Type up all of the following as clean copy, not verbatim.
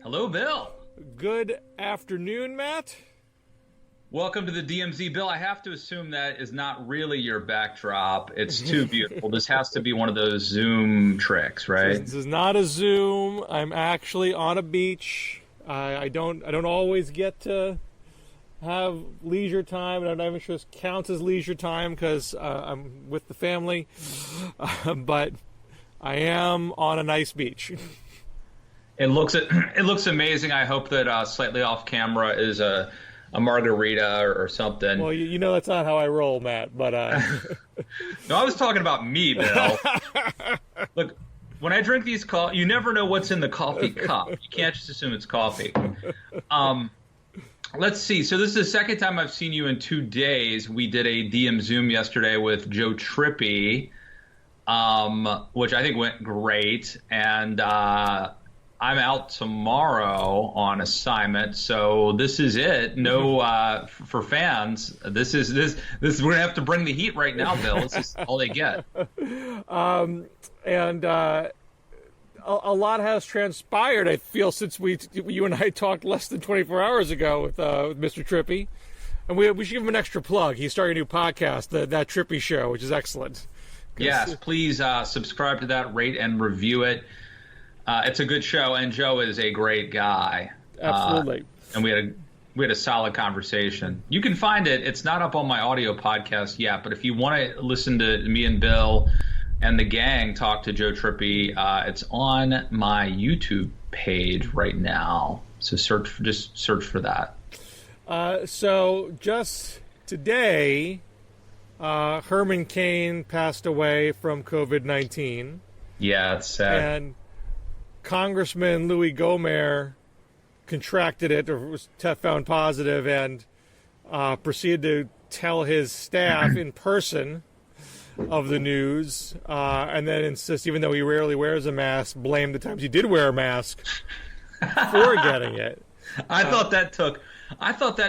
Hello, Bill. Good afternoon, Matt. Welcome to the DMZ. Bill, I have to assume that is not really your backdrop. It's too beautiful. This has to be one of those Zoom tricks, right? This is not a Zoom. I'm actually on a beach. I don't always get to have leisure time, and I'm not even sure this counts as leisure time because I'm with the family. But I am on a nice beach. It looks amazing. I hope that slightly off camera is a margarita or something. Well, you know that's not how I roll, Matt. But no, I was talking about me, Bill. Look, when I drink these you never know what's in the coffee cup. You can't just assume it's coffee. Let's see. So this is the second time I've seen you in 2 days. We did a DM Zoom yesterday with Joe Trippi, which I think went great, and I'm out tomorrow on assignment, so this is it. No, for fans, this is we're gonna have to bring the heat right now, Bill. This is all they get. A lot has transpired, I feel, since you and I talked less than 24 hours ago with Mr. Trippi, and we should give him an extra plug. He's starting a new podcast, That Trippi Show, which is excellent. Yes, please subscribe to that, rate and review it. It's a good show, and Joe is a great guy. Absolutely. And we had a solid conversation. You can find it. It's not up on my audio podcast yet, but if you want to listen to me and Bill and the gang talk to Joe Trippi, it's on my YouTube page right now. So just search for that. So just today, Herman Cain passed away from COVID-19. Yeah, it's sad. And Congressman Louis Gohmert contracted it or was found positive and proceeded to tell his staff in person of the news and then insist, even though he rarely wears a mask, blame the times he did wear a mask for getting it. I thought that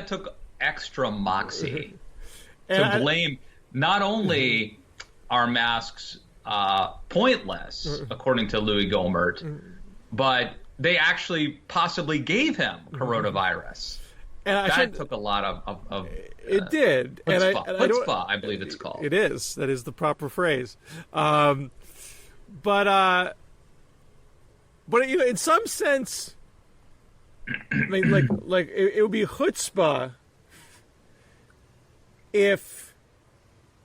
took extra moxie to blame not only are masks pointless, according to Louis Gohmert, but they actually possibly gave him coronavirus. And that took a lot of it did. Chutzpah, I believe it's called. It is. That is the proper phrase. But you know, in some sense, I mean, like it would be chutzpah if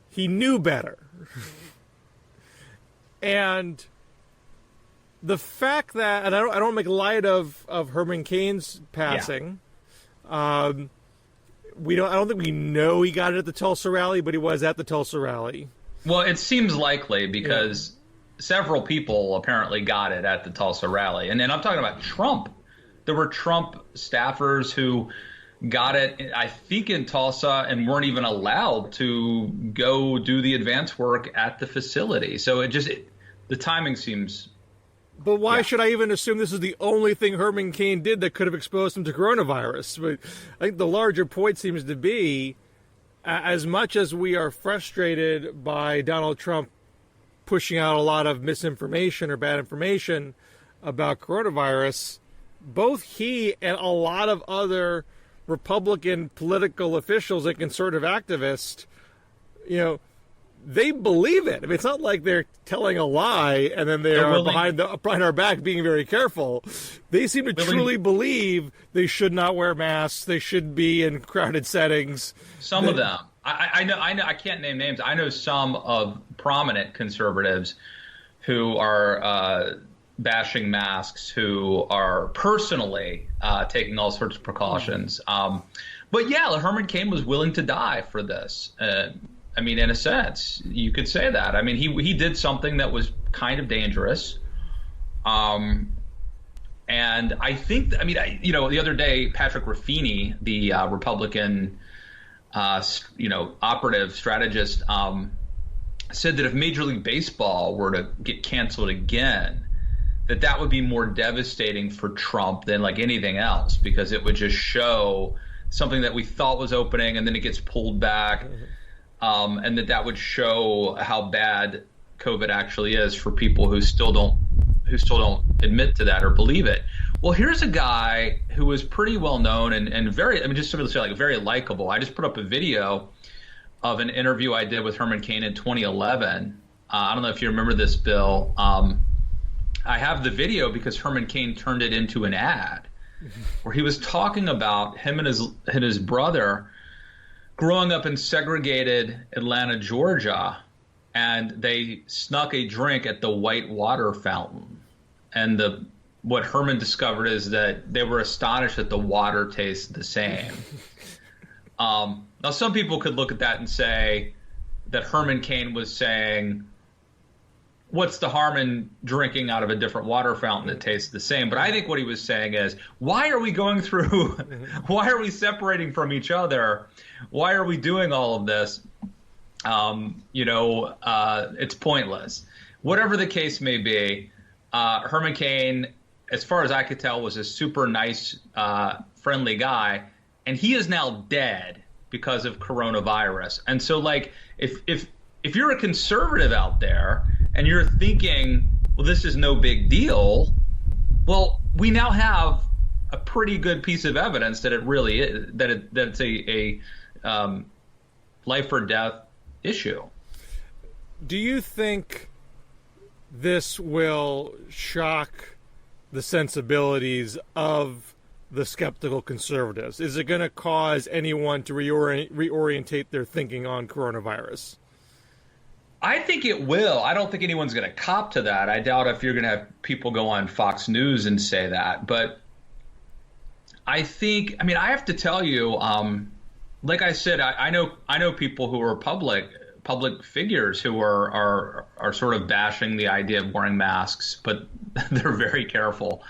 he knew better. And the fact that, and I don't make light of Herman Cain's passing. Yeah. I don't think we know he got it at the Tulsa rally, but he was at the Tulsa rally. Well, it seems likely because several people apparently got it at the Tulsa rally. And then I'm talking about Trump. There were Trump staffers who got it, I think, in Tulsa and weren't even allowed to go do the advance work at the facility. So the timing seems... But why should I even assume this is the only thing Herman Cain did that could have exposed him to coronavirus? But I think the larger point seems to be, as much as we are frustrated by Donald Trump pushing out a lot of misinformation or bad information about coronavirus, both he and a lot of other Republican political officials and conservative activists, you know, they believe it. I mean, it's not like they're telling a lie and then they're behind our back being very careful. They seem to truly believe they should not wear masks. They should be in crowded settings. Some of them. I know. I can't name names. I know some of prominent conservatives who are bashing masks, who are personally taking all sorts of precautions. But yeah, Herman Cain was willing to die for this. I mean, in a sense, you could say that. I mean, he did something that was kind of dangerous. And I think, the other day, Patrick Ruffini, the Republican, operative strategist, said that if Major League Baseball were to get canceled again, that would be more devastating for Trump than like anything else, because it would just show something that we thought was opening and then it gets pulled back. And that would show how bad COVID actually is for people who still don't admit to that or believe it. Well, here's a guy who was pretty well known and very, I mean, just to say, like, very likable. I just put up a video of an interview I did with Herman Cain in 2011. I don't know if you remember this, Bill. I have the video because Herman Cain turned it into an ad where he was talking about him and his brother growing up in segregated Atlanta, Georgia, and they snuck a drink at the White Water Fountain. And what Herman discovered is that they were astonished that the water tastes the same. Now, some people could look at that and say that Herman Cain was saying, what's the harm in drinking out of a different water fountain that tastes the same? But I think what he was saying is, why are we why are we separating from each other? Why are we doing all of this? It's pointless. Whatever the case may be, Herman Cain, as far as I could tell, was a super nice, friendly guy, and he is now dead because of coronavirus. And so, like, if you're a conservative out there and you're thinking, well, this is no big deal, well, we now have a pretty good piece of evidence that it really is, that it's a life or death issue. Do you think this will shock the sensibilities of the skeptical conservatives? Is it going to cause anyone to reorientate their thinking on coronavirus? I think it will. I don't think anyone's going to cop to that. I doubt if you're going to have people go on Fox News and say that. But I have to tell you, like I said, I know people who are public figures who are sort of bashing the idea of wearing masks, but they're very careful.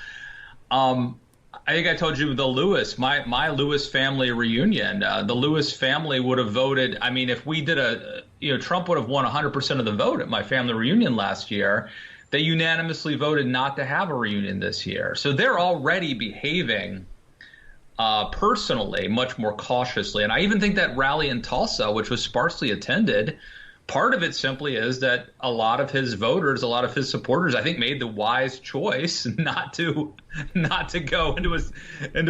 I think I told you the Lewis, my Lewis family reunion. The Lewis family would have voted. I mean, if we did Trump would have won 100% of the vote at my family reunion last year. They unanimously voted not to have a reunion this year. So they're already behaving personally much more cautiously. And I even think that rally in Tulsa, which was sparsely attended, part of it simply is that a lot of his voters, a lot of his supporters, I think, made the wise choice not to go into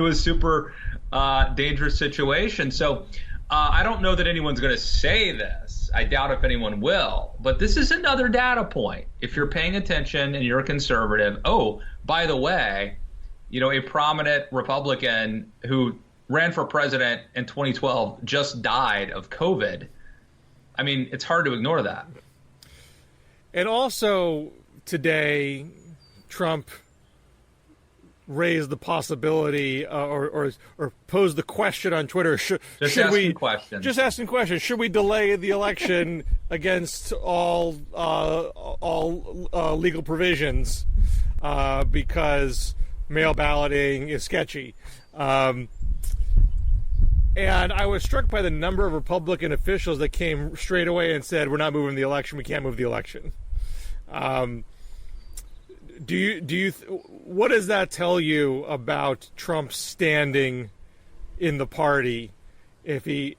a super dangerous situation. So I don't know that anyone's going to say this. I doubt if anyone will. But this is another data point. If you're paying attention and you're a conservative, oh, by the way, a prominent Republican who ran for president in 2012 just died of COVID. I mean, it's hard to ignore that. And also today, Trump raised the possibility or posed the question on Twitter. Just asking questions. Should we delay the election against all legal provisions because mail balloting is sketchy? And I was struck by the number of Republican officials that came straight away and said, we're not moving the election. We can't move the election. What does that tell you about Trump's standing in the party? Granted,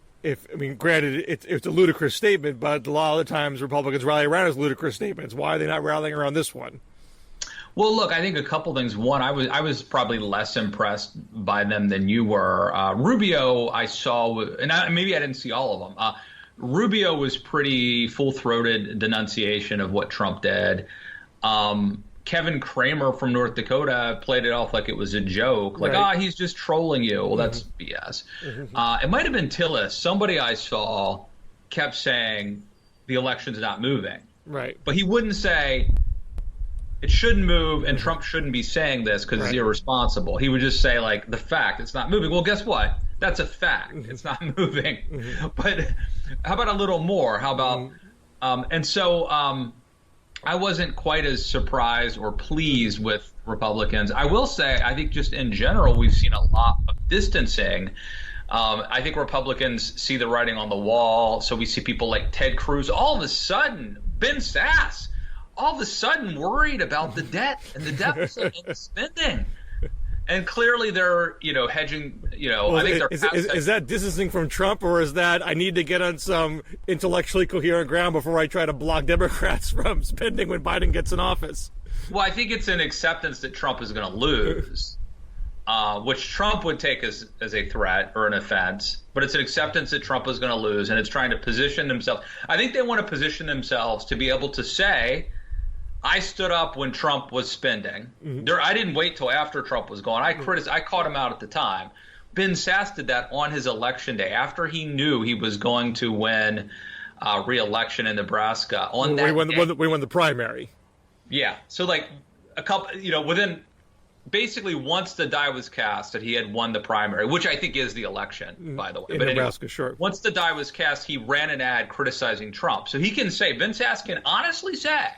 it's a ludicrous statement, but a lot of the times Republicans rally around his ludicrous statements. Why are they not rallying around this one? Well, look, I think a couple things. One, I was probably less impressed by them than you were. Rubio, I saw, maybe I didn't see all of them. Rubio was pretty full-throated denunciation of what Trump did. Kevin Kramer from North Dakota played it off like it was a joke, like, right. He's just trolling you. Well, that's BS. It might have been Tillis. Somebody I saw kept saying the election's not moving. Right. But he wouldn't say it shouldn't move and Trump shouldn't be saying this because it's irresponsible. He would just say, like, the fact it's not moving. Well, guess what? That's a fact. It's not moving. But how about a little more? How about I wasn't quite as surprised or pleased with Republicans. I will say, I think just in general, we've seen a lot of distancing. I think Republicans see the writing on the wall. So we see people like Ted Cruz, all of a sudden, Ben Sasse, all of a sudden worried about the debt and the deficit and the spending. And clearly they're, hedging, Well, I think is that distancing from Trump, or is that I need to get on some intellectually coherent ground before I try to block Democrats from spending when Biden gets in office? Well, I think it's an acceptance that Trump is going to lose, which Trump would take as a threat or an offense. But it's an acceptance that Trump is going to lose, and it's trying to position themselves. I think they want to position themselves to be able to say, I stood up when Trump was spending. I didn't wait till after Trump was gone. I caught him out at the time. Ben Sasse did that on his election day after he knew he was going to win re-election in Nebraska. We won the primary. Yeah. So like a couple, within basically once the die was cast that he had won the primary, which I think is the election, by the way. In Nebraska, sure. Once the die was cast, he ran an ad criticizing Trump. So he can say, Ben Sasse can honestly say,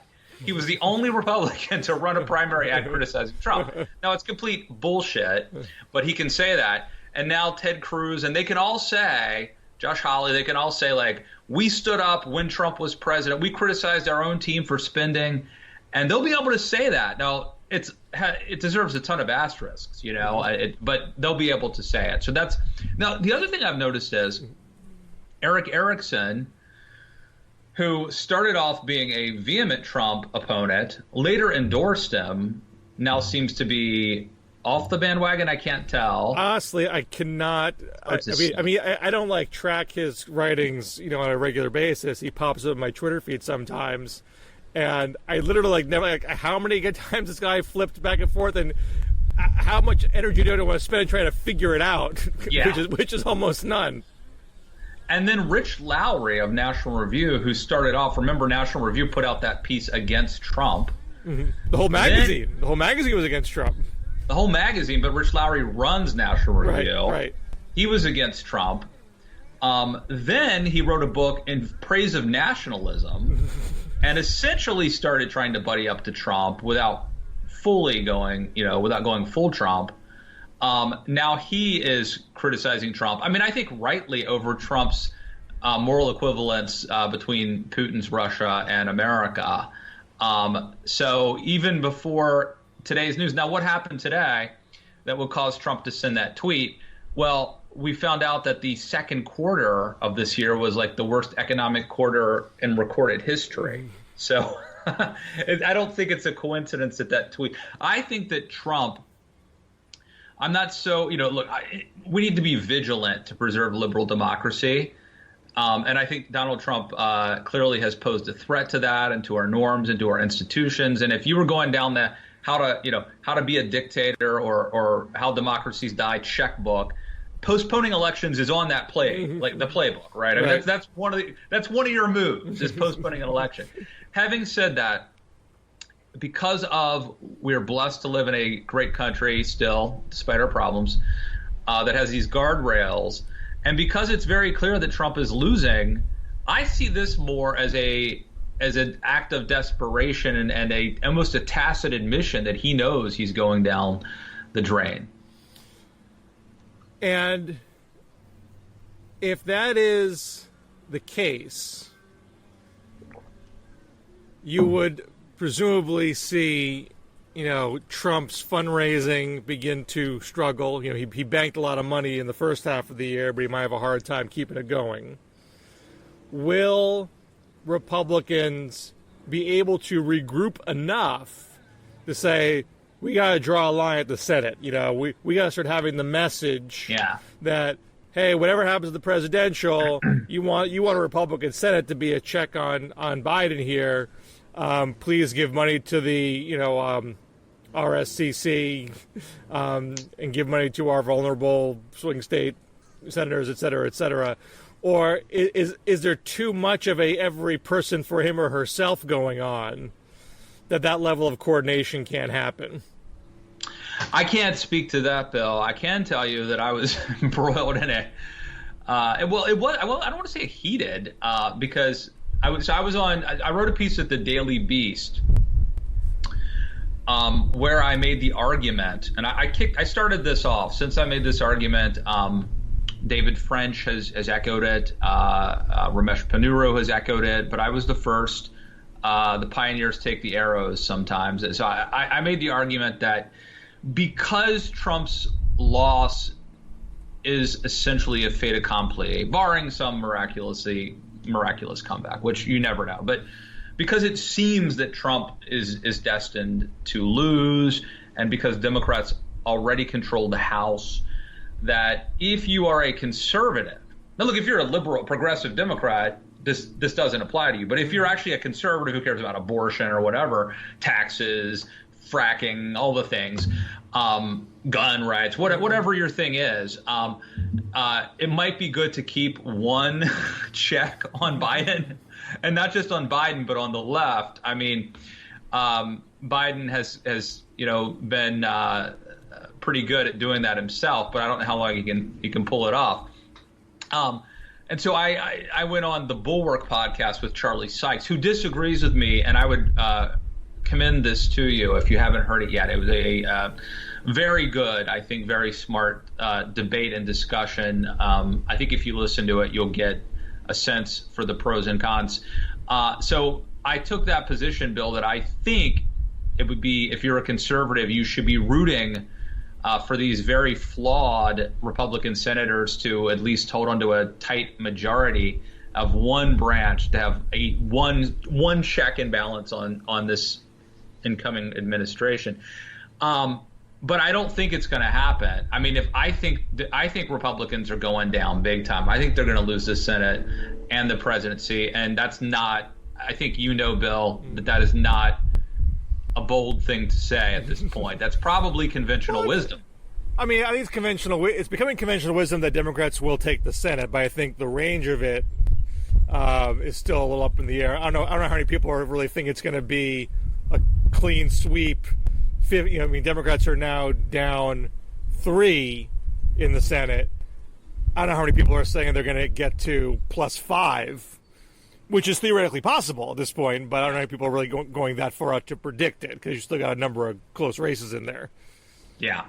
he was the only Republican to run a primary ad criticizing Trump. Now, it's complete bullshit, but he can say that. And now Ted Cruz, and they can all say, Josh Hawley, they can all say, like, we stood up when Trump was president. We criticized our own team for spending. And they'll be able to say that. Now, it deserves a ton of asterisks, but they'll be able to say it. So now, the other thing I've noticed is Eric Erickson, who started off being a vehement Trump opponent, later endorsed him, now seems to be off the bandwagon. I can't tell. Honestly, I cannot. I don't track his writings, on a regular basis. He pops up in my Twitter feed sometimes, and I literally never how many times this guy flipped back and forth, and how much energy do I want to spend trying to figure it out? Yeah. which is almost none. And then Rich Lowry of National Review, who started off, remember National Review put out that piece against Trump. Mm-hmm. The whole magazine was against Trump. The whole magazine, but Rich Lowry runs National Review. Right. He was against Trump. Then he wrote a book in praise of nationalism and essentially started trying to buddy up to Trump without going full Trump. Now he is criticizing Trump. I think rightly over Trump's moral equivalence between Putin's Russia and America. So even before today's news, now what happened today that would cause Trump to send that tweet? Well, we found out that the second quarter of this year was like the worst economic quarter in recorded history. So I don't think it's a coincidence that tweet. I think that Trump, I'm not so, we need to be vigilant to preserve liberal democracy. And I think Donald Trump clearly has posed a threat to that and to our norms and to our institutions. And if you were going down the how to be a dictator or how democracies die checkbook, postponing elections is on that the playbook, right? I mean, that's one of your moves is postponing an election. Having said that, because we're blessed to live in a great country still, despite our problems, that has these guardrails, and because it's very clear that Trump is losing, I see this more as an act of desperation and almost a tacit admission that he knows he's going down the drain. And if that is the case, you would presumably see, Trump's fundraising begin to struggle. He banked a lot of money in the first half of the year, but he might have a hard time keeping it going. Will Republicans be able to regroup enough to say, we got to draw a line at the Senate? We got to start having the message that, hey, whatever happens to the presidential, you want a Republican Senate to be a check on Biden here. Please give money to the RSCC and give money to our vulnerable swing state senators, et cetera, et cetera. Or is there too much of every person for him or herself going on that level of coordination can't happen? I can't speak to that, Bill. I can tell you that I was embroiled in it. I don't want to say heated because I wrote a piece at the Daily Beast where I made the argument, and I started this off. Since I made this argument, David French has echoed it. Ramesh Ponnuru has echoed it, but I was the first. The pioneers take the arrows sometimes. So I made the argument that because Trump's loss is essentially a fait accompli, barring some miraculous comeback, which you never know. But because it seems that Trump is destined to lose, and because Democrats already control the House, that if you are a conservative, now look, if you're a liberal, progressive Democrat, this doesn't apply to you. But if you're actually a conservative who cares about abortion or whatever, taxes, fracking, all the things, gun rights, whatever your thing is, it might be good to keep one check on Biden, and not just on Biden, but on the left. I mean, Biden has been pretty good at doing that himself, but I don't know how long he can pull it off. And so I went on the Bulwark podcast with Charlie Sykes, who disagrees with me, and I would commend this to you if you haven't heard it yet. It was a very good, I think, very smart debate and discussion. I think if you listen to it, you'll get a sense for the pros and cons. So I took that position, Bill, that I think it would be, if you're a conservative, you should be rooting for these very flawed Republican senators to at least hold onto a tight majority of one branch, to have one check and balance on this incoming administration. But I don't think it's going to happen. I mean, I think Republicans are going down big time. I think they're going to lose the Senate and the presidency, and that's not. I think Bill, that is not a bold thing to say at this point. That's probably conventional wisdom. I mean, I think it's conventional. It's becoming conventional wisdom that Democrats will take the Senate, but I think the range of it is still a little up in the air. I don't know how many people really think it's going to be a clean sweep. Democrats are now down 3 in the Senate. I don't know how many people are saying they're going to get to +5, which is theoretically possible at this point, but I don't know how many people are really going that far out to predict it, because you still got a number of close races in there. Yeah.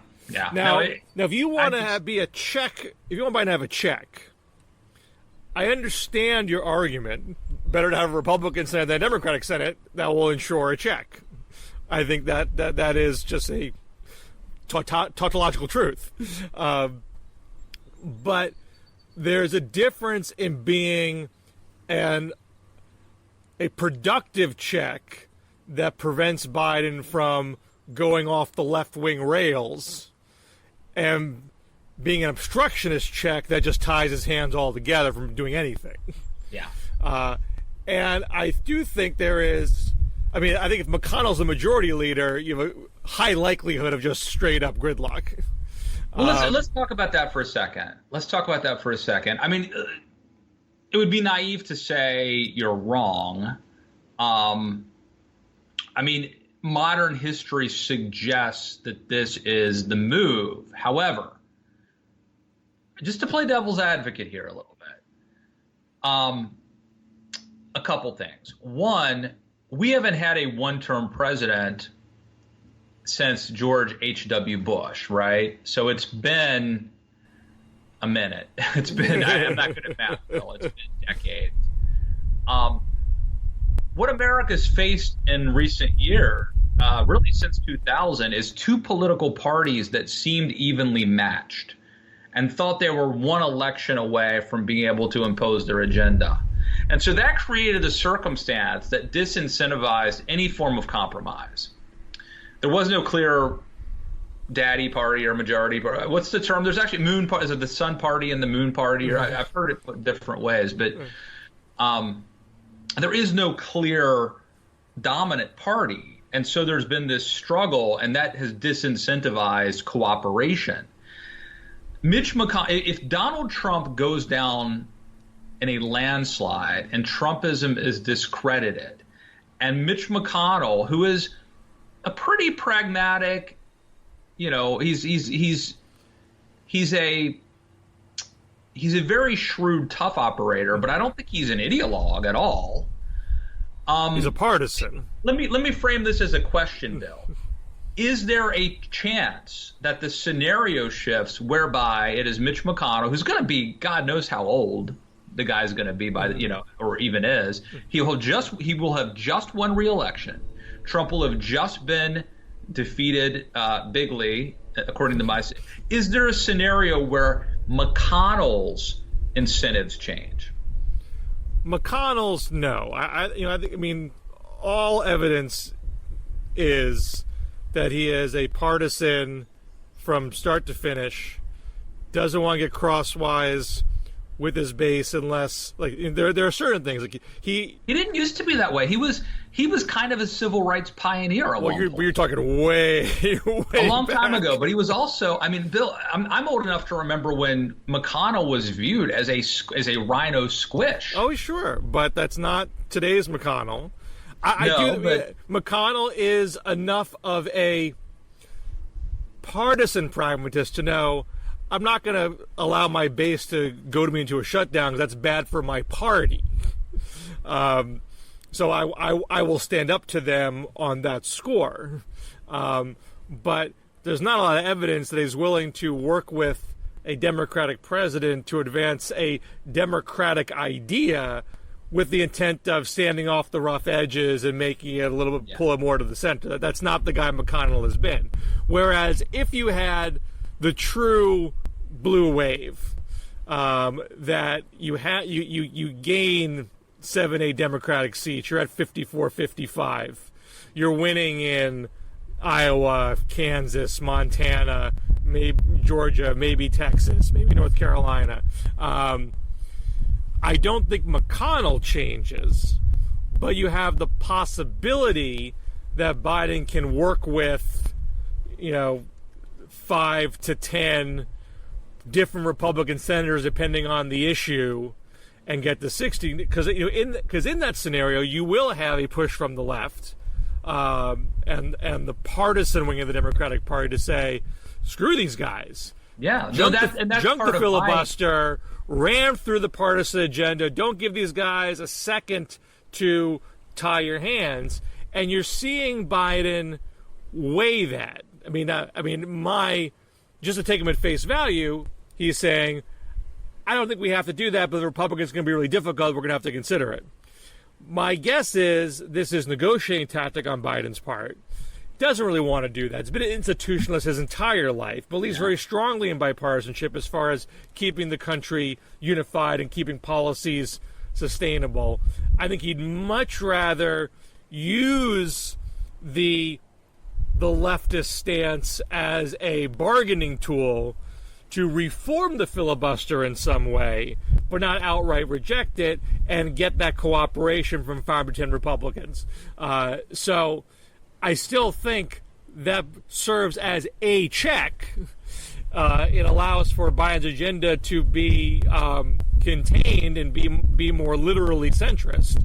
Now, if you want to be a check, if you want Biden to have a check, I understand your argument. Better to have a Republican Senate than a Democratic Senate that will ensure a check. I think that is just a tautological truth. But there's a difference in being a productive check that prevents Biden from going off the left-wing rails, and being an obstructionist check that just ties his hands all together from doing anything. Yeah. And I do think there is. I mean, I think if McConnell's the majority leader, you have a high likelihood of just straight up gridlock. Well, let's talk about that for a second. I mean, it would be naive to say you're wrong. I mean, modern history suggests that this is the move. However, just to play devil's advocate here a little bit, a couple things. One, we haven't had a one-term president since George H.W. Bush, right? So it's been a minute. It's been, I'm not good at math, Bill. It's been decades. What America's faced in recent years, really since 2000, is two political parties that seemed evenly matched and thought they were one election away from being able to impose their agenda. And so that created a circumstance that disincentivized any form of compromise. There was no clear daddy party or majority party. What's the term? There's actually moon party. Is it the sun party and the moon party? Or I've heard it put different ways, but there is no clear dominant party. And so there's been this struggle, and that has disincentivized cooperation. Mitch McConnell, if Donald Trump goes down in a landslide and Trumpism is discredited, and Mitch McConnell, who is a pretty pragmatic, he's a very shrewd, tough operator, but I don't think he's an ideologue at all. He's a partisan. Let me frame this as a question, Bill. Is there a chance that the scenario shifts whereby it is Mitch McConnell, who's going to be, God knows how old the guy's going to be by or even is, he will have just won re-election. Trump will have just been defeated bigly, according to my. Is there a scenario where McConnell's incentives change? McConnell's, no. I mean, all evidence is that he is a partisan from start to finish. Doesn't want to get crosswise with his base unless, like, there are certain things like he didn't used to be that way. He was kind of a civil rights pioneer. You're talking way a long back. time ago. But he was also, I mean, Bill, I'm old enough to remember when McConnell was viewed as a rhino squish. Oh, sure, but that's not today's McConnell. But McConnell is enough of a partisan pragmatist to know I'm not going to allow my base to go to me into a shutdown because that's bad for my party. So I will stand up to them on that score. But there's not a lot of evidence that he's willing to work with a Democratic president to advance a Democratic idea with the intent of standing off the rough edges and making it a little bit, pull it more to the center. That's not the guy McConnell has been. Whereas if you had the true blue wave, that you gain 7-8 Democratic seats, you're at 54-55, you're winning in Iowa, Kansas, Montana, maybe Georgia, maybe Texas, maybe North Carolina. I don't think McConnell changes, but you have the possibility that Biden can work with, 5 to 10 different Republican senators, depending on the issue, and get to 60. Because in that scenario, you will have a push from the left and the partisan wing of the Democratic Party to say, screw these guys. Yeah, junk the filibuster, ram through the partisan agenda. Don't give these guys a second to tie your hands. And you're seeing Biden weigh that. Just to take him at face value, he's saying, I don't think we have to do that, but the Republicans are going to be really difficult. We're going to have to consider it. My guess is this is negotiating tactic on Biden's part. Doesn't really want to do that. He's been an institutionalist his entire life, believes very strongly in bipartisanship as far as keeping the country unified and keeping policies sustainable. I think he'd much rather use the leftist stance as a bargaining tool to reform the filibuster in some way, but not outright reject it and get that cooperation from 5 to 10 Republicans. So I still think that serves as a check. It allows for Biden's agenda to be contained and be more literally centrist.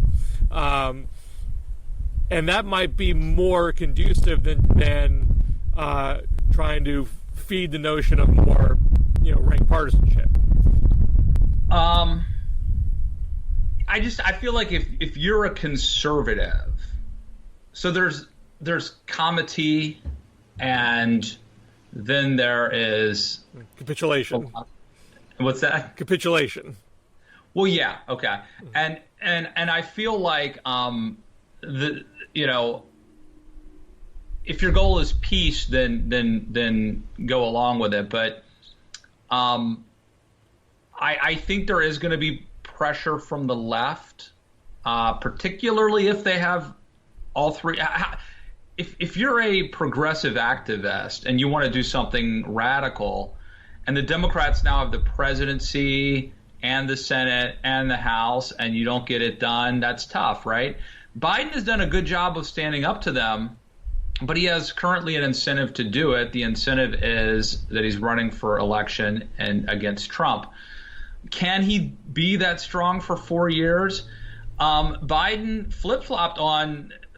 And that might be more conducive than trying to feed the notion of more, rank partisanship. I feel like if you're a conservative, so there's comity, and then there is capitulation. What's that? Capitulation. Well, yeah, okay, and I feel like if your goal is peace, then go along with it. But I think there is going to be pressure from the left, particularly if they have all three. If you're a progressive activist and you want to do something radical, and the Democrats now have the presidency and the Senate and the House, and you don't get it done, that's tough, right? Biden has done a good job of standing up to them, but he has currently an incentive to do it. The incentive is that he's running for election and against Trump. Can he be that strong for 4 years? Biden flip-flopped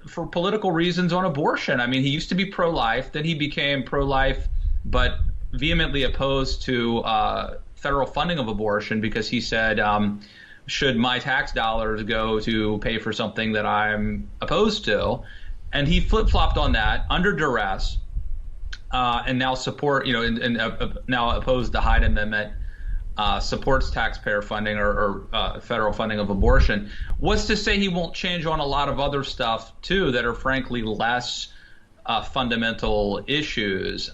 for political reasons on abortion. I mean, he used to be pro-life, then he became pro-life, but vehemently opposed to federal funding of abortion because he said, should my tax dollars go to pay for something that I'm opposed to? And he flip-flopped on that under duress, and now now opposed the Hyde Amendment, supports taxpayer funding or federal funding of abortion. What's to say he won't change on a lot of other stuff too that are frankly less fundamental issues.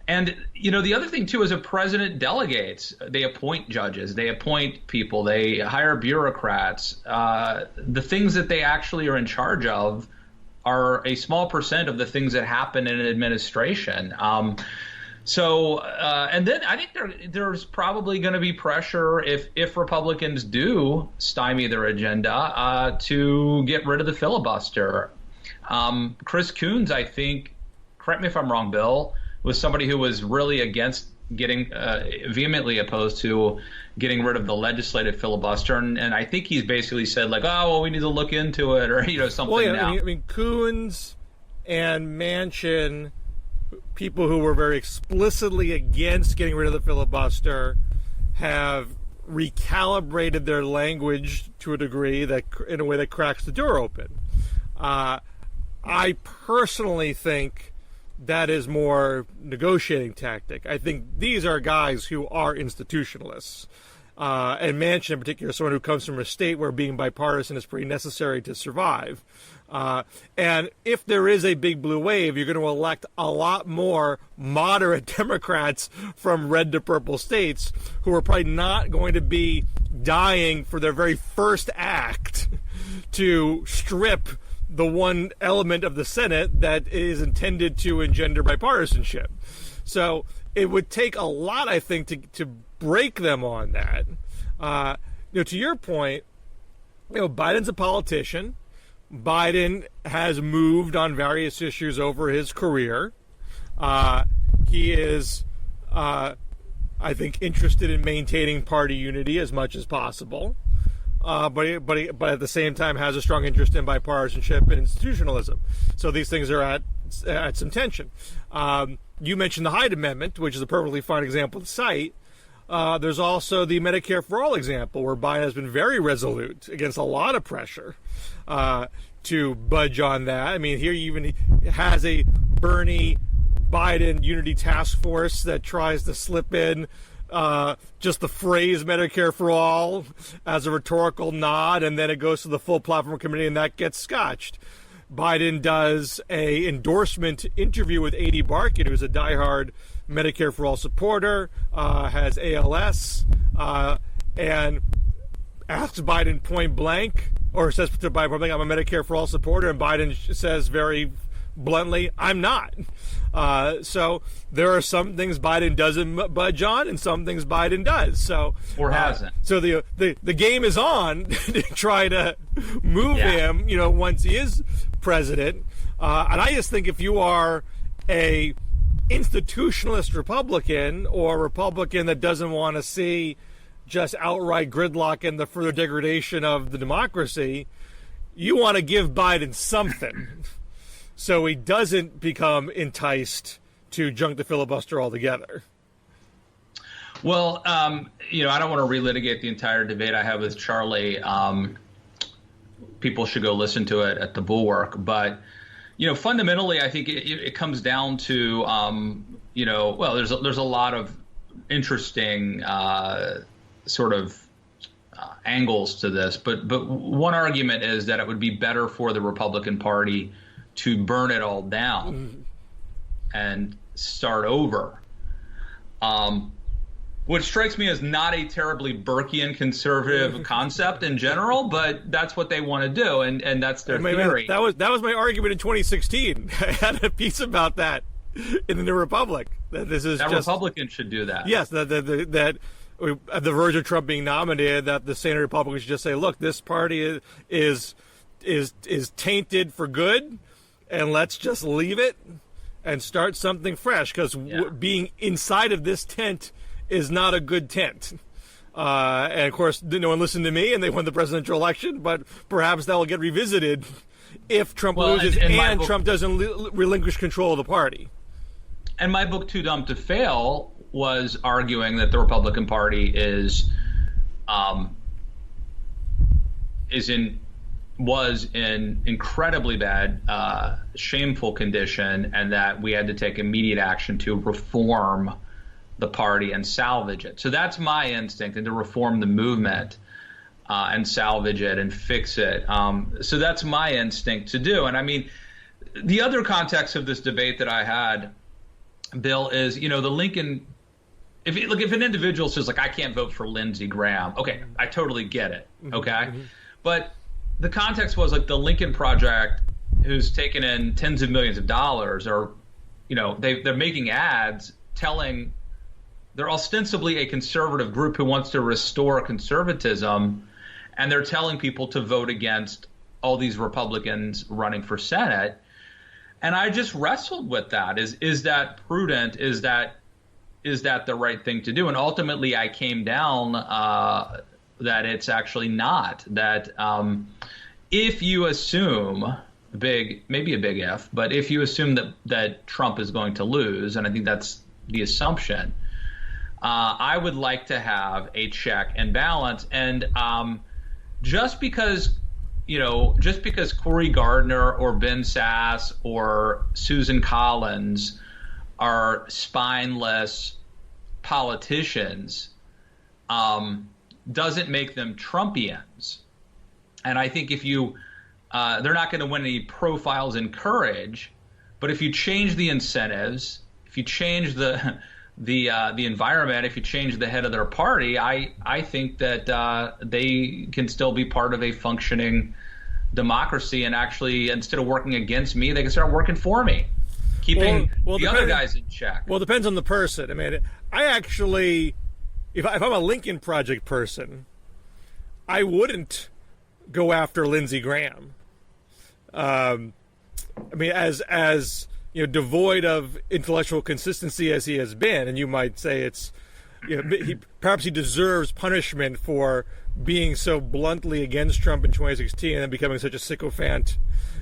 And, the other thing, too, is a president delegates. They appoint judges. They appoint people. They hire bureaucrats. The things that they actually are in charge of are a small percent of the things that happen in an administration. And then I think there's probably going to be pressure if Republicans do stymie their agenda to get rid of the filibuster. Chris Coons, I think, correct me if I'm wrong, Bill, was somebody who was really against vehemently opposed to getting rid of the legislative filibuster. And I think he's basically said, like, oh, well, we need to look into it, or, something. Well, yeah, now. I mean, Coons and Manchin, people who were very explicitly against getting rid of the filibuster, have recalibrated their language to a degree that, in a way that cracks the door open. I personally think that is more negotiating tactic. I think these are guys who are institutionalists. And Manchin in particular, someone who comes from a state where being bipartisan is pretty necessary to survive. And if there is a big blue wave, you're going to elect a lot more moderate Democrats from red to purple states who are probably not going to be dying for their very first act to strip the one element of the Senate that is intended to engender bipartisanship. So it would take a lot, I think, to break them on that. To your point, Biden's a politician. Biden has moved on various issues over his career. He is, I think, interested in maintaining party unity as much as possible. But at the same time has a strong interest in bipartisanship and institutionalism. So these things are at some tension. You mentioned the Hyde Amendment, which is a perfectly fine example to cite. There's also the Medicare for All example, where Biden has been very resolute against a lot of pressure to budge on that. I mean, here he even has a Bernie Biden unity task force that tries to slip in just the phrase Medicare for All as a rhetorical nod, and then it goes to the full platform committee, and that gets scotched. Biden does a endorsement interview with A.D. Barkin, who's a diehard Medicare for All supporter, has ALS, and asks Biden point blank, or says to Biden point blank, I'm a Medicare for All supporter, and Biden says very bluntly, I'm not. So there are some things Biden doesn't budge on, and some things Biden does. So or hasn't. So the game is on to try to move him. Once he is president. And I just think if you are a institutionalist Republican, or a Republican that doesn't want to see just outright gridlock and the further degradation of the democracy, you want to give Biden something. So he doesn't become enticed to junk the filibuster altogether. Well, I don't want to relitigate the entire debate I have with Charlie. People should go listen to it at the Bulwark. But, fundamentally, I think it comes down to, there's a lot of interesting sort of angles to this. But one argument is that it would be better for the Republican Party to burn it all down and start over, which strikes me as not a terribly Burkean conservative concept in general, but that's what they want to do, and that's their theory. That was my argument in 2016. I had a piece about that in the New Republic. That Republicans should do that. Yes, that at the verge of Trump being nominated, that the Senate Republicans should just say, look, this party is tainted for good, and let's just leave it and start something fresh, because being inside of this tent is not a good tent. And of course, no one listened to me, and they won the presidential election, but perhaps that will get revisited if Trump loses and Trump doesn't relinquish control of the party. And my book, Too Dumb to Fail, was arguing that the Republican Party was in incredibly bad, shameful condition, and that we had to take immediate action to reform the party and salvage it. So that's my instinct, and to reform the movement and salvage it and fix it. So that's my instinct to do. And I mean, the other context of this debate that I had, Bill, is, the Lincoln. If an individual says, like, I can't vote for Lindsey Graham, okay, I totally get it, okay? Mm-hmm. But the context was, like, the Lincoln Project, who's taken in tens of millions of dollars, or, they're making ads telling, they're ostensibly a conservative group who wants to restore conservatism, and they're telling people to vote against all these Republicans running for Senate. And I just wrestled with that. Is that prudent? Is that the right thing to do? And ultimately, I came down that it's actually not. That if you assume maybe a big if, but if you assume that Trump is going to lose, and I think that's the assumption, I would like to have a check and balance. And just because Cory Gardner or Ben Sasse or Susan Collins are spineless politicians doesn't make them Trumpians. And I think if they're not going to win any profiles in courage, but if you change the incentives, if you change the environment, if you change the head of their party, I think that they can still be part of a functioning democracy, and actually, instead of working against me, they can start working for me, keeping the other guys in check. Well, it depends on the person. I mean, I actually, if I'm a Lincoln Project person, I wouldn't go after Lindsey Graham. I mean, as devoid of intellectual consistency as he has been, and you might say it's, perhaps he deserves punishment for being so bluntly against Trump in 2016 and then becoming such a sycophant,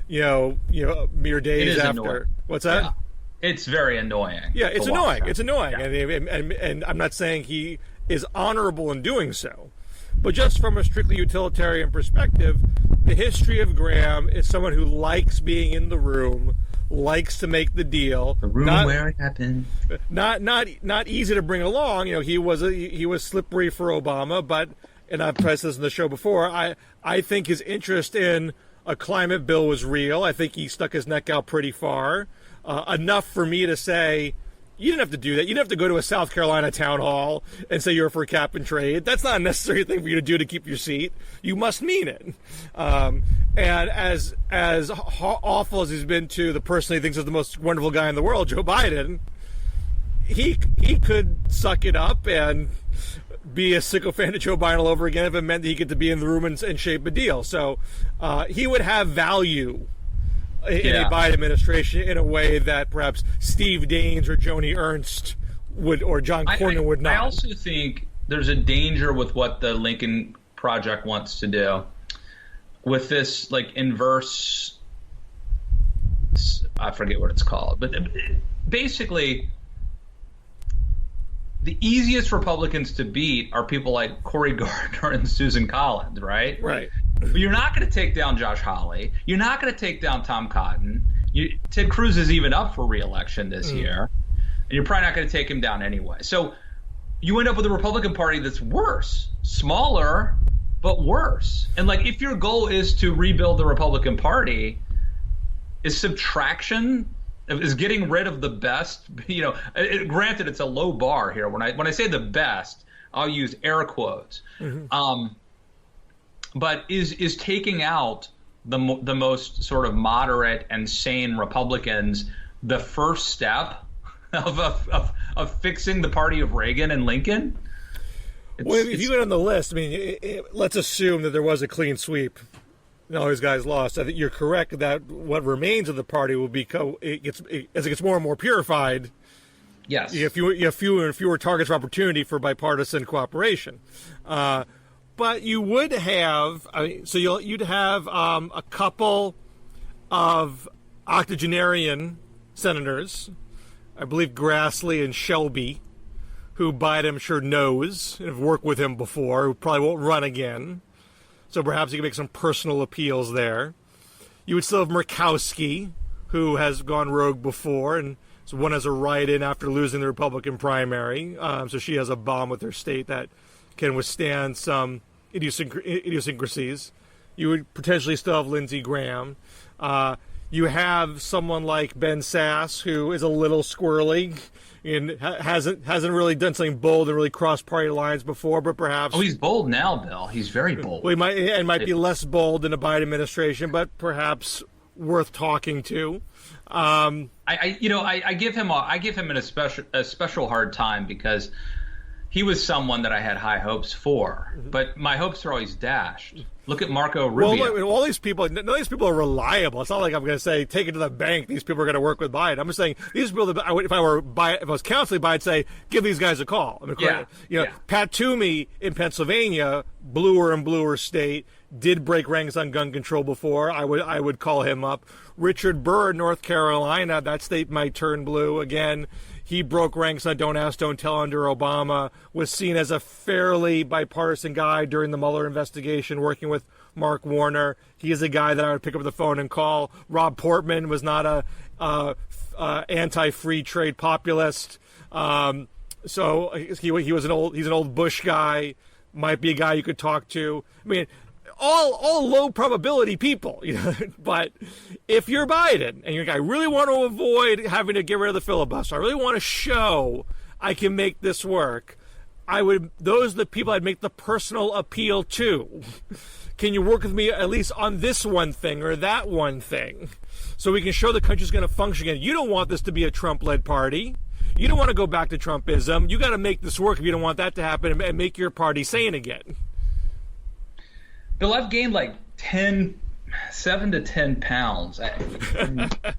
mere days after. Annoying. What's that? Yeah. It's very annoying. Yeah, it's annoying. It's annoying. Yeah. And I'm not saying he is honorable in doing so. But just from a strictly utilitarian perspective, the history of Graham is someone who likes being in the room, likes to make the deal. The room where it happened. Not easy to bring along. He was slippery for Obama, but, and I've pressed this in the show before, I think his interest in a climate bill was real. I think he stuck his neck out pretty far, enough for me to say, you didn't have to do that. You didn't have to go to a South Carolina town hall and say you're for cap and trade. That's not a necessary thing for you to do to keep your seat. You must mean it. And as awful as he's been to the person he thinks is the most wonderful guy in the world, Joe Biden, he could suck it up and be a sycophant to Joe Biden all over again if it meant that he get to be in the room and shape a deal. So he would have value in a Biden administration in a way that perhaps Steve Daines or Joni Ernst would, or John Cornyn would not. I also think there's a danger with what the Lincoln Project wants to do with this, like, inverse, I forget what it's called, but basically the easiest Republicans to beat are people like Cory Gardner and Susan Collins, right? Right. But you're not going to take down Josh Hawley. You're not going to take down Tom Cotton. Ted Cruz is even up for re-election this year, and you're probably not going to take him down anyway. So you end up with a Republican Party that's worse, smaller, but worse. And, like, if your goal is to rebuild the Republican Party, is subtraction, is getting rid of the best, granted it's a low bar here. When I say the best, I'll use air quotes. Mm-hmm. But is taking out the most sort of moderate and sane Republicans the first step of fixing the party of Reagan and Lincoln? Well, if you go down the list, I mean, let's assume that there was a clean sweep and all these guys lost. I think you're correct that what remains of the party will be as it gets more and more purified. Yes, you have fewer and fewer targets for opportunity for bipartisan cooperation. But you would have, you'd have a couple of octogenarian senators, I believe Grassley and Shelby, who Biden, I'm sure, knows and have worked with him before, who probably won't run again. So perhaps you can make some personal appeals there. You would still have Murkowski, who has gone rogue before, and so one has a write-in after losing the Republican primary. So she has a bomb with her state that can withstand some idiosyncrasies. You would potentially still have Lindsey Graham. You have someone like Ben Sass, who is a little squirrely and hasn't really done something bold and really crossed party lines before, but perhaps. Oh, he's bold now, Bill. He's very bold. Well, he might be less bold in the Biden administration, but perhaps worth talking to. I give him a special hard time because he was someone that I had high hopes for, but my hopes are always dashed. Look at Marco Rubio. Well, all these people, none of these people are reliable. It's not like I'm going to say, take it to the bank, these people are going to work with Biden. I'm just saying, these people, if I was counseling Biden, I'd say, give these guys a call. I mean, Pat Toomey in Pennsylvania, bluer and bluer state, did break ranks on gun control before. I would call him up. Richard Burr, North Carolina, that state might turn blue again. He broke ranks on Don't Ask, Don't Tell under Obama, was seen as a fairly bipartisan guy during the Mueller investigation, working with Mark Warner. He is a guy that I would pick up the phone and call. Rob Portman was not a anti-free trade populist. So he's an old Bush guy, might be a guy you could talk to. I mean, all low probability people, but if you're Biden and you're like, I really want to avoid having to get rid of the filibuster, I really want to show I can make this work, those are the people I'd make the personal appeal to. Can you work with me at least on this one thing or that one thing so we can show the country's going to function again? You don't want this to be a Trump-led party. You don't want to go back to Trumpism. You got to make this work if you don't want that to happen and make your party sane again. Bill, I've gained like 7 to 10 pounds. I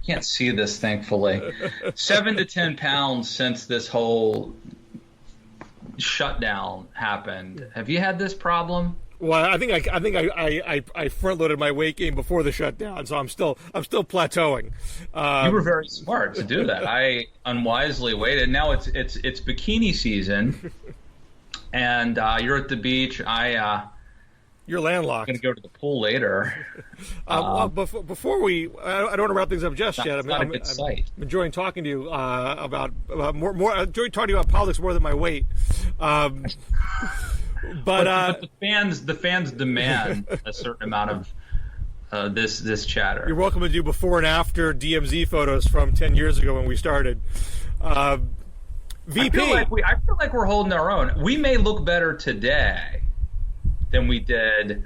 can't see this, thankfully. 7 to 10 pounds since this whole shutdown happened. Have you had this problem? Well, I think I front loaded my weight gain before the shutdown, so I'm still plateauing. You were very smart to do that. I unwisely waited. Now it's bikini season, and you're at the beach. You're landlocked. I'm going to go to the pool later. Before I don't want to wrap things up just yet. I'm enjoying talking to you about more. Enjoying talking to you about politics more than my weight. But the fans demand a certain amount of this chatter. You're welcome to do before and after DMZ photos from 10 years ago when we started. VP, I feel like we're holding our own. We may look better today than we did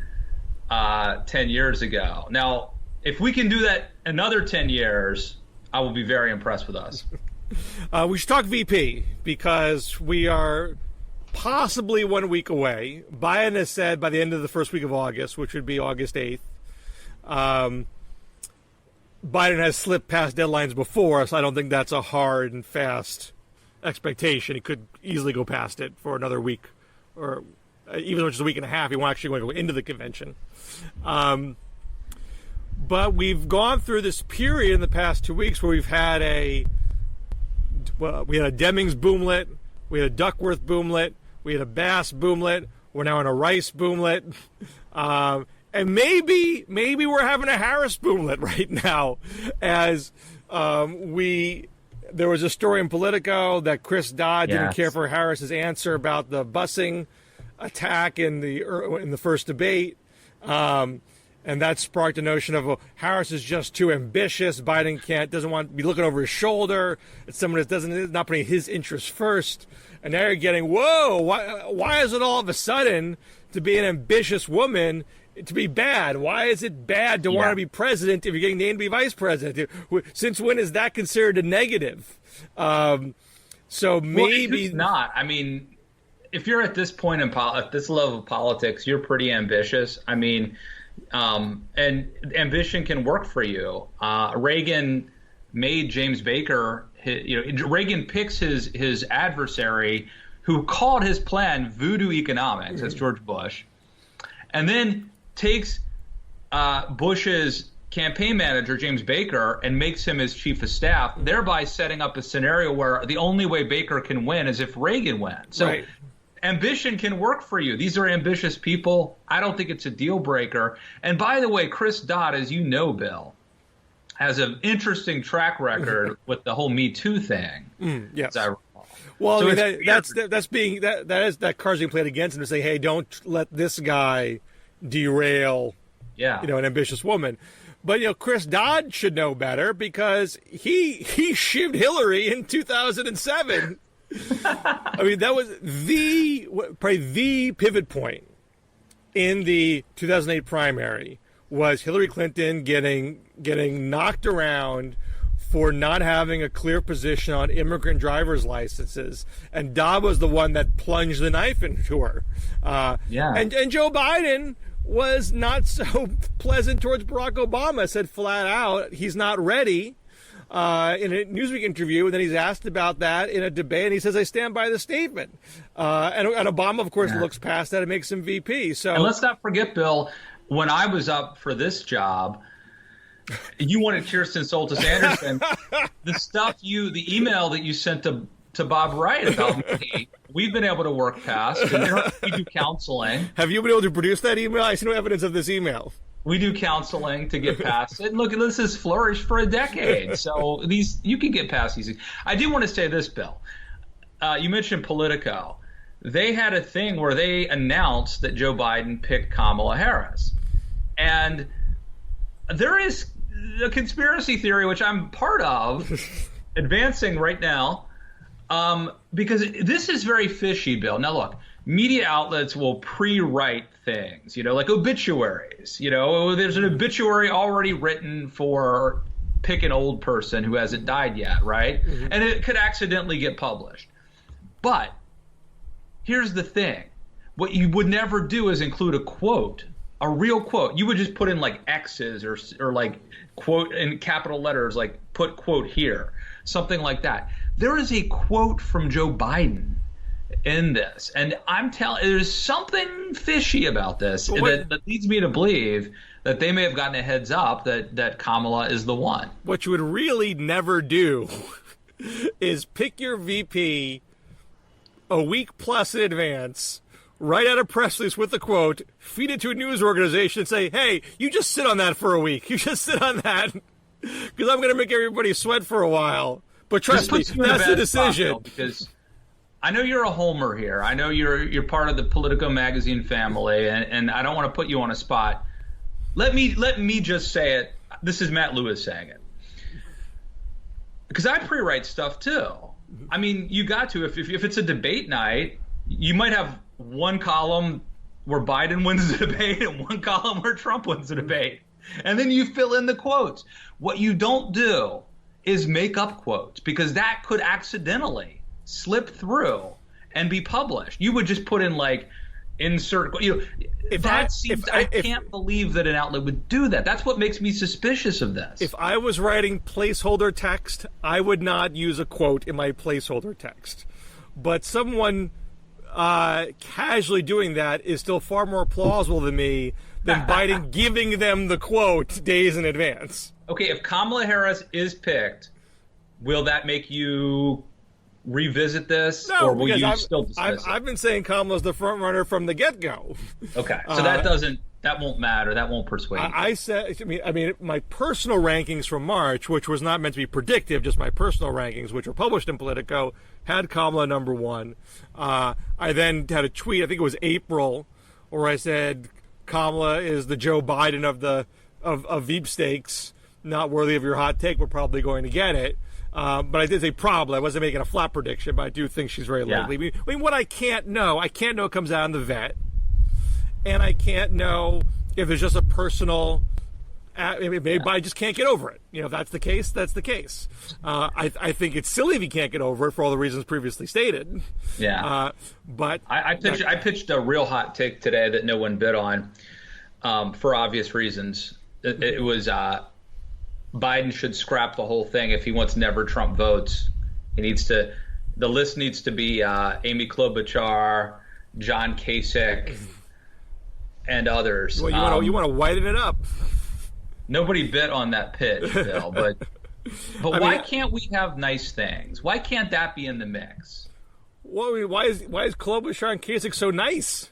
10 years ago. Now, if we can do that another 10 years, I will be very impressed with us. We should talk VP because we are possibly 1 week away. Biden has said by the end of the first week of August, which would be August 8th. Biden has slipped past deadlines before, so I don't think that's a hard and fast expectation. He could easily go past it for another week or even though it's a week and a half, he won't actually go into the convention. But we've gone through this period in the past 2 weeks where we've had we had a Demings boomlet, we had a Duckworth boomlet, we had a Bass boomlet, we're now in a Rice boomlet, and maybe we're having a Harris boomlet right now, as there was a story in Politico that Chris Dodd didn't care for Harris's answer about the busing attack in the first debate, and that sparked a notion of Harris is just too ambitious. Biden doesn't want to be looking over his shoulder. It's someone that not putting his interests first. And now you're getting, whoa! Why is it all of a sudden to be an ambitious woman to be bad? Why is it bad to want to be president if you're getting named to be vice president? Since when is that considered a negative? So maybe it's not. I mean, if you're at this point at this level of politics, you're pretty ambitious. I mean, and ambition can work for you. Reagan made James Baker. Reagan picks his adversary, who called his plan voodoo economics. That's George Bush, and then takes Bush's campaign manager, James Baker, and makes him his chief of staff, thereby setting up a scenario where the only way Baker can win is if Reagan wins. So. Right. Ambition can work for you. These are ambitious people. I don't think it's a deal breaker. And by the way, Chris Dodd, as you know, Bill, has an interesting track record with the whole Me Too thing. Yes. As I recall. Well, so I mean, that card's being played against him to say, hey, don't let this guy derail, an ambitious woman. But, Chris Dodd should know better because he shivved Hillary in 2007. I mean, that was probably the pivot point in the 2008 primary was Hillary Clinton getting knocked around for not having a clear position on immigrant driver's licenses. And Dodd was the one that plunged the knife into her. And Joe Biden was not so pleasant towards Barack Obama, said flat out he's not ready in a Newsweek interview, and then he's asked about that in a debate, and he says, I stand by the statement. And Obama, of course, looks past that and makes him VP. So, and let's not forget, Bill, when I was up for this job, you wanted Kirsten Soltis Anderson. The email that you sent to Bob Wright about me, we've been able to work past, and we do counseling. Have you been able to produce that email? I see no evidence of this email. We do counseling to get past it. And look, this has flourished for a decade. So you can get past these. I do want to say this, Bill. You mentioned Politico. They had a thing where they announced that Joe Biden picked Kamala Harris. And there is a conspiracy theory, which I'm part of, advancing right now, because this is very fishy, Bill. Now, look, media outlets will pre-write things, like obituaries. There's an obituary already written for pick an old person who hasn't died yet, right? Mm-hmm. And it could accidentally get published. But here's the thing. What you would never do is include a quote, a real quote. You would just put in like X's or like quote in capital letters, like put quote here, something like that. There is a quote from Joe Biden in this, and I'm telling, there's something fishy about this that leads me to believe that they may have gotten a heads up that Kamala is the one. What you would really never do is pick your VP a week plus in advance, write out a press release with the quote, feed it to a news organization, and say, hey, you just sit on that for a week. You just sit on that because I'm going to make everybody sweat for a while. But trust me, that's the decision. Spot, because I know you're a homer here. I know you're part of the Politico magazine family, and I don't want to put you on a spot. Let me just say it. This is Matt Lewis saying it. Because I pre-write stuff too. I mean, you got to. If it's a debate night, you might have one column where Biden wins the debate and one column where Trump wins the debate. And then you fill in the quotes. What you don't do is make up quotes, because that could accidentally slip through and be published. You would just put in like insert. I can't believe that an outlet would do that. That's what makes me suspicious of this. If I was writing placeholder text, I would not use a quote in my placeholder text. But someone casually doing that is still far more plausible to me than Biden giving them the quote days in advance. Okay, if Kamala Harris is picked, will that make you revisit this, no, or will you still dismiss it? I've been saying Kamala's the front runner from the get-go. Okay, so that won't matter. That won't persuade you. I mean, my personal rankings from March, which was not meant to be predictive, just my personal rankings, which were published in Politico, had Kamala number one. I then had a tweet, I think it was April, where I said Kamala is the Joe Biden of Veep stakes, not worthy of your hot take, but probably going to get it. But I did say probably. I wasn't making a flat prediction, but I do think she's very likely. I mean, what I can't know it comes out in the vet. And I can't know if there's just a personal, maybe I just can't get over it. If that's the case, that's the case. I think it's silly if you can't get over it for all the reasons previously stated. Yeah. But I pitched a real hot take today that no one bid on, for obvious reasons. It was Biden should scrap the whole thing if he wants never Trump votes. The list needs to be Amy Klobuchar, John Kasich, and others. Well, you want to whiten it up. Nobody bit on that pitch, Bill. But why can't we have nice things? Why can't that be in the mix? Well, why is Klobuchar and Kasich so nice?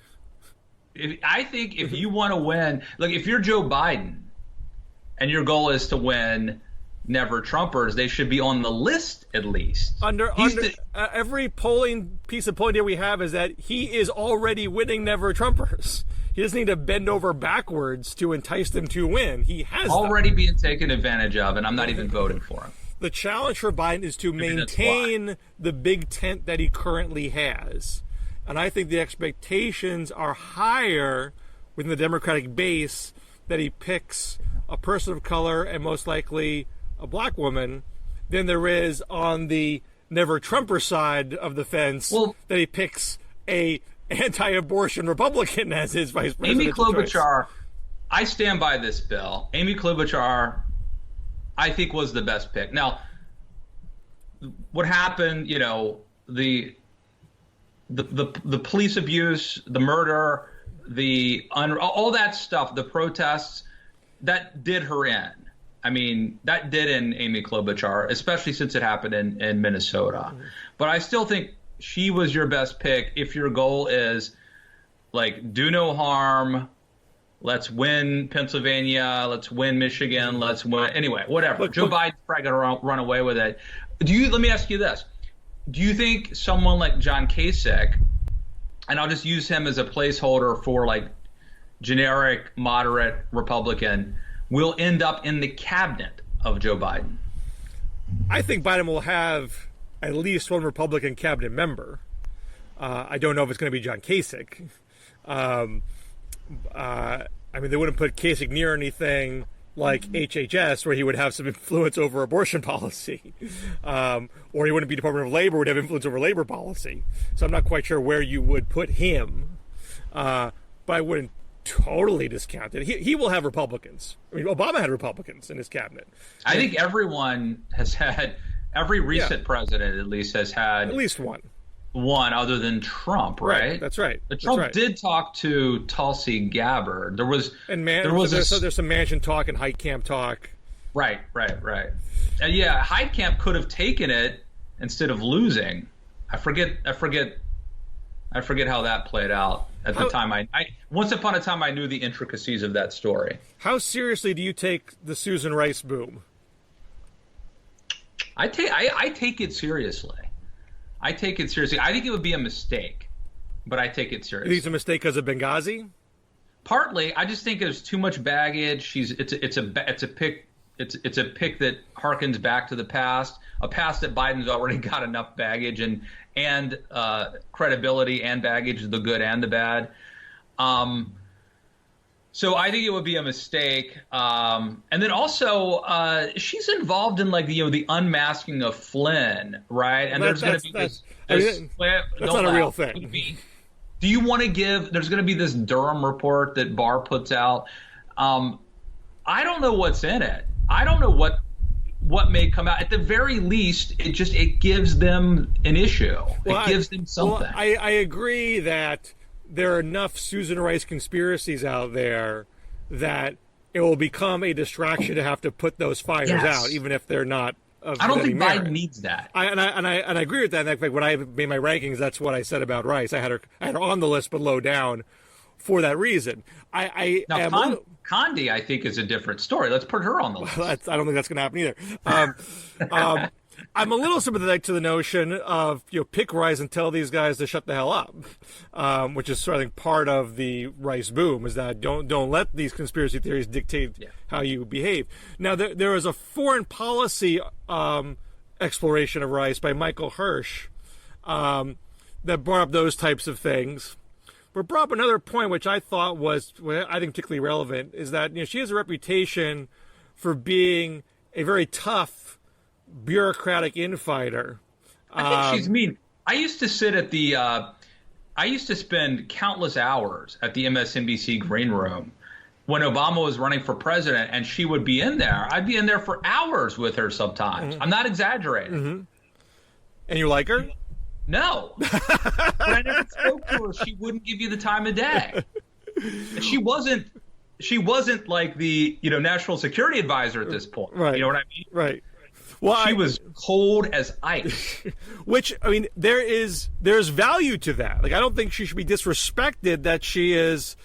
I think if you want to win, if you're Joe Biden and your goal is to win never Trumpers, they should be on the list at least. Every piece of polling data we have is that he is already winning never Trumpers. He doesn't need to bend over backwards to entice them to win. He has already being taken advantage of, and I'm not even voting for him. The challenge for Biden is to maintain the big tent that he currently has. And I think the expectations are higher within the Democratic base that he picks a person of color and most likely a black woman than there is on the never-Trumper side of the fence that he picks a anti-abortion Republican as his vice president. Amy Klobuchar, I stand by this, Bill. Amy Klobuchar, I think, was the best pick. Now, what happened, the police abuse, the murder, all that stuff, the protests, that did her in. I mean, that did in Amy Klobuchar, especially since it happened in Minnesota. Mm-hmm. But I still think she was your best pick if your goal is, do no harm, let's win Pennsylvania, let's win Michigan, let's win – anyway, whatever. Joe Biden's probably going to run away with it. Let me ask you this. Do you think someone like John Kasich – and I'll just use him as a placeholder for, generic, moderate Republican – will end up in the cabinet of Joe Biden? I think Biden will have at least one Republican cabinet member. I don't know if it's going to be John Kasich. They wouldn't put Kasich near anything like HHS, where he would have some influence over abortion policy. Or he wouldn't be Department of Labor, would have influence over labor policy. So I'm not quite sure where you would put him. But I wouldn't totally discount it. He will have Republicans. I mean, Obama had Republicans in his cabinet. I think everyone has had, every recent president at least has had at least one other than Trump, right? That's right. But Trump did talk to Tulsi Gabbard. There's some Manchin talk and Heitkamp talk. Right. And Heitkamp could have taken it instead of losing. I forget how that played out at the time. I once upon a time I knew the intricacies of that story. How seriously do you take the Susan Rice boom? I take it seriously. I think it would be a mistake, but I take it seriously. You think it's a mistake because of Benghazi? Partly, I just think there's too much baggage. It's a pick that harkens back to the past, a past that Biden's already got enough baggage and credibility and baggage, the good and the bad. So I think it would be a mistake. And then also, she's involved in the unmasking of Flynn, right? And there's going to be this. That's not a real thing. Do you want to there's going to be this Durham report that Barr puts out. I don't know what's in it. I don't know what may come out. At the very least, it gives them an issue. It gives them something. Well, I agree that there are enough Susan Rice conspiracies out there that it will become a distraction to have to put those fires out, even if they're not. I don't think Biden needs that. I agree with that. In fact, when I made my rankings, that's what I said about Rice. I had her on the list, but low down for that reason. Condi, I think, is a different story. Let's put her on the list. Well, I don't think that's going to happen either. I'm a little sympathetic to the notion of pick Rice and tell these guys to shut the hell up, which is I think part of the Rice boom is that don't let these conspiracy theories dictate how you behave. Now there is a foreign policy exploration of Rice by Michael Hirsch that brought up those types of things. But brought up another point, which I thought was, I think, particularly relevant, is that she has a reputation for being a very tough, bureaucratic infighter. I think she's mean. I used to sit at I used to spend countless hours at the MSNBC green room when Obama was running for president, and she would be in there. I'd be in there for hours with her sometimes. Mm-hmm. I'm not exaggerating. Mm-hmm. And you like her? No, but I never spoke to her. She wouldn't give you the time of day. She wasn't like the national security advisor at this point. Right. You know what I mean? Right. Well, she was cold as ice. Which there's value to that. I don't think she should be disrespected that she is,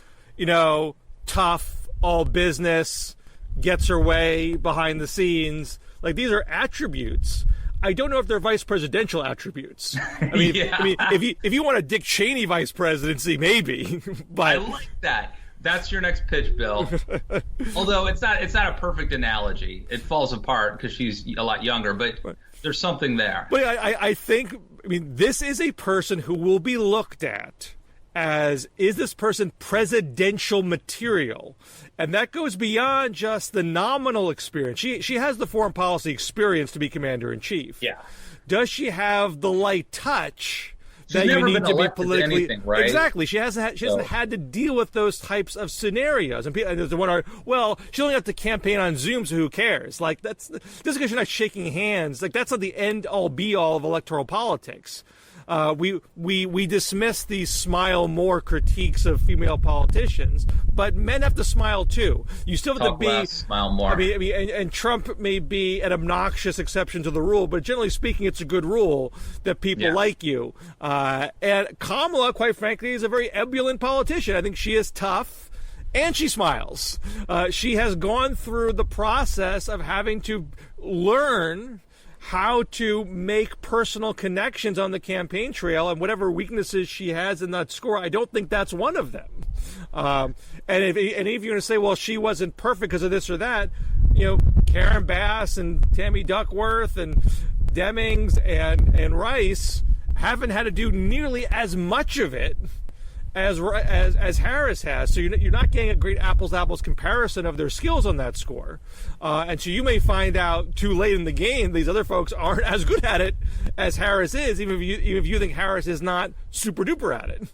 tough, all business, gets her way behind the scenes. These are attributes. I don't know if they're vice presidential attributes. I mean, if you want a Dick Cheney vice presidency, maybe. But I like that. That's your next pitch, Bill. Although it's not a perfect analogy. It falls apart because she's a lot younger, but there's something there. But I think, this is a person who will be looked at as, is this person presidential material? And that goes beyond just the nominal experience. She has the foreign policy experience to be commander-in-chief. Yeah. Does she have the light touch She's that you never need been to be elected to politically anything, right? Exactly. She hasn't had to deal with those types of scenarios. And there's the one, well, she only got to campaign on Zoom, so who cares? Like, just because you're not shaking hands, like, that's not the end all be all of electoral politics. We dismiss these smile more critiques of female politicians, but men have to smile too. You still have Talk to be less, smile more. And Trump may be an obnoxious exception to the rule, but generally speaking, it's a good rule that people like you. And Kamala, quite frankly, is a very ebullient politician. I think she is tough. And she smiles. She has gone through the process of having to learn how to make personal connections on the campaign trail, and whatever weaknesses she has in that score, I don't think that's one of them. And if you're going to say, well, she wasn't perfect because of this or that, Karen Bass and Tammy Duckworth and Demings and Rice haven't had to do nearly as much of it as Harris has, so you're not getting a great apples-to-apples comparison of their skills on that score. And so you may find out too late in the game these other folks aren't as good at it as Harris is, even if you think Harris is not super-duper at it.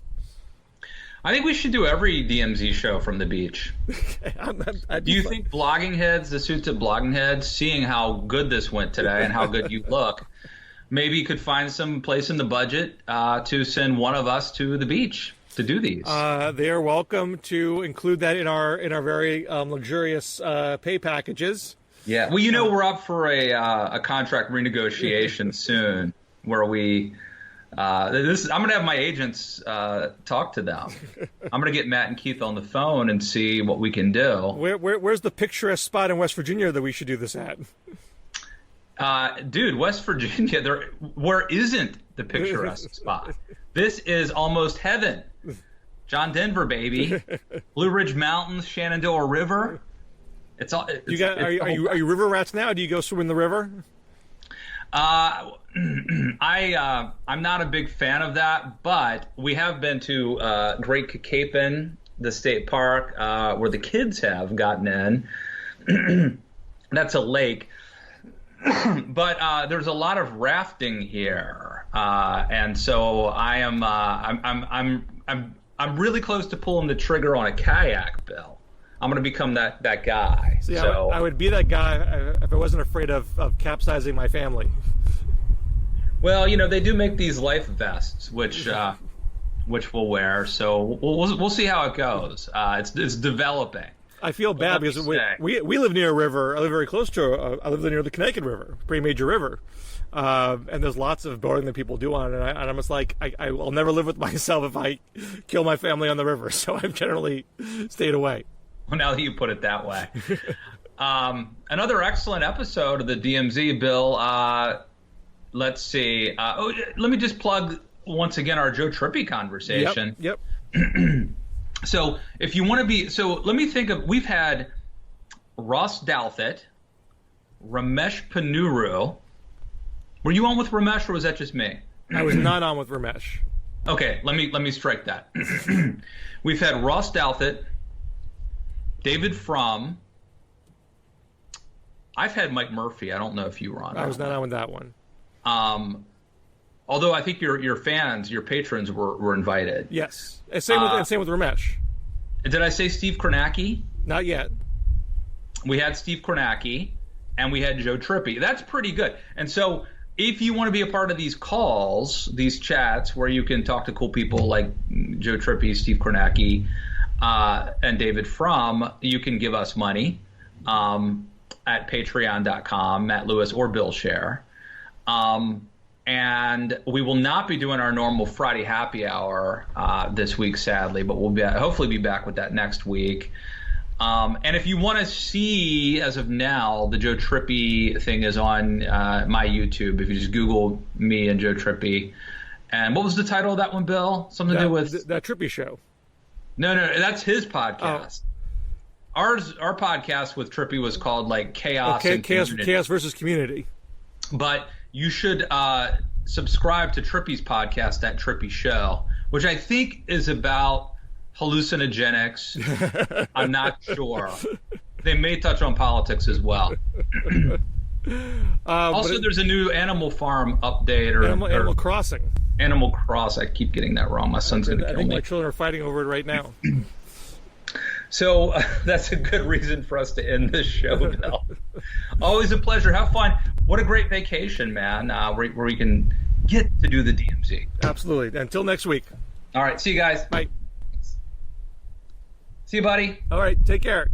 I think we should do every DMZ show from the beach. Do you think blogging heads, the suits of blogging heads, seeing how good this went today and how good you look, maybe you could find some place in the budget to send one of us to the beach to do these? They are welcome to include that in our very luxurious pay packages. Yeah, well, we're up for a contract renegotiation soon, where we. I'm going to have my agents talk to them. I'm going to get Matt and Keith on the phone and see what we can do. Where's the picturesque spot in West Virginia that we should do this at? Dude, West Virginia, where isn't the picturesque spot? This is almost heaven. John Denver, baby. Blue Ridge Mountains, Shenandoah River. It's all. Are you river rats now? Do you go swim in the river? I'm not a big fan of that, but we have been to Great Cacapen, the state park, where the kids have gotten in. That's a lake. But there's a lot of rafting here, and so I'm really close to pulling the trigger on a kayak, Bill. I'm going to become that guy. See, I would be that guy if I wasn't afraid of capsizing my family. Well, they do make these life vests, which we'll wear. So we'll see how it goes. It's developing. I feel bad because we live near a river. I live very close to I live near the Connecticut River, pretty major river. And there's lots of boating that people do on it. And I'm just like, I will never live with myself if I kill my family on the river. So I've generally stayed away. Well, now that you put it that way. Another excellent episode of the DMZ, Bill. Let's see. Let me just plug once again our Joe Trippi conversation. Yep. So if you want to be, let me think of, we've had Ross Douthat, Ramesh Ponnuru. Were you on with Ramesh, or was that just me? I was not on with Ramesh. Okay, let me strike that. We've had Ross Douthat, David Frum. I've had Mike Murphy. I don't know if you were on. I was not on with that one. Although I think your fans, your patrons were invited. Yes. Same with Ramesh. Did I say Steve Kornacki? Not yet. We had Steve Kornacki, and we had Joe Trippi. That's pretty good. And so if you want to be a part of these calls, these chats, where you can talk to cool people like Joe Trippi, Steve Kornacki, and David Frum, you can give us money at patreon.com, Matt Lewis or Bill Scher. And we will not be doing our normal Friday happy hour this week, sadly, but we'll hopefully be back with that next week. And if you want to see, as of now, the Joe Trippi thing is on my YouTube. If you just Google me and Joe Trippi. And what was the title of that one, Bill? Something to do with that Trippi show. No, that's his podcast. Oh. Our podcast with Trippi was called like Chaos and Community. Chaos versus Community. But you should subscribe to Trippi's podcast, That Trippi Show, which I think is about hallucinogenics. I'm not sure. They may touch on politics as well. Also, there's a new Animal Farm update or Animal Crossing. Animal Cross. I keep getting that wrong. My son's going to kill me. I think my children are fighting over it right now. So that's a good reason for us to end this show, Bill. Always a pleasure. Have fun. What a great vacation, man, where we can get to do the DMZ. Absolutely. Until next week. All right. See you guys. Bye. See you, buddy. All right. Take care.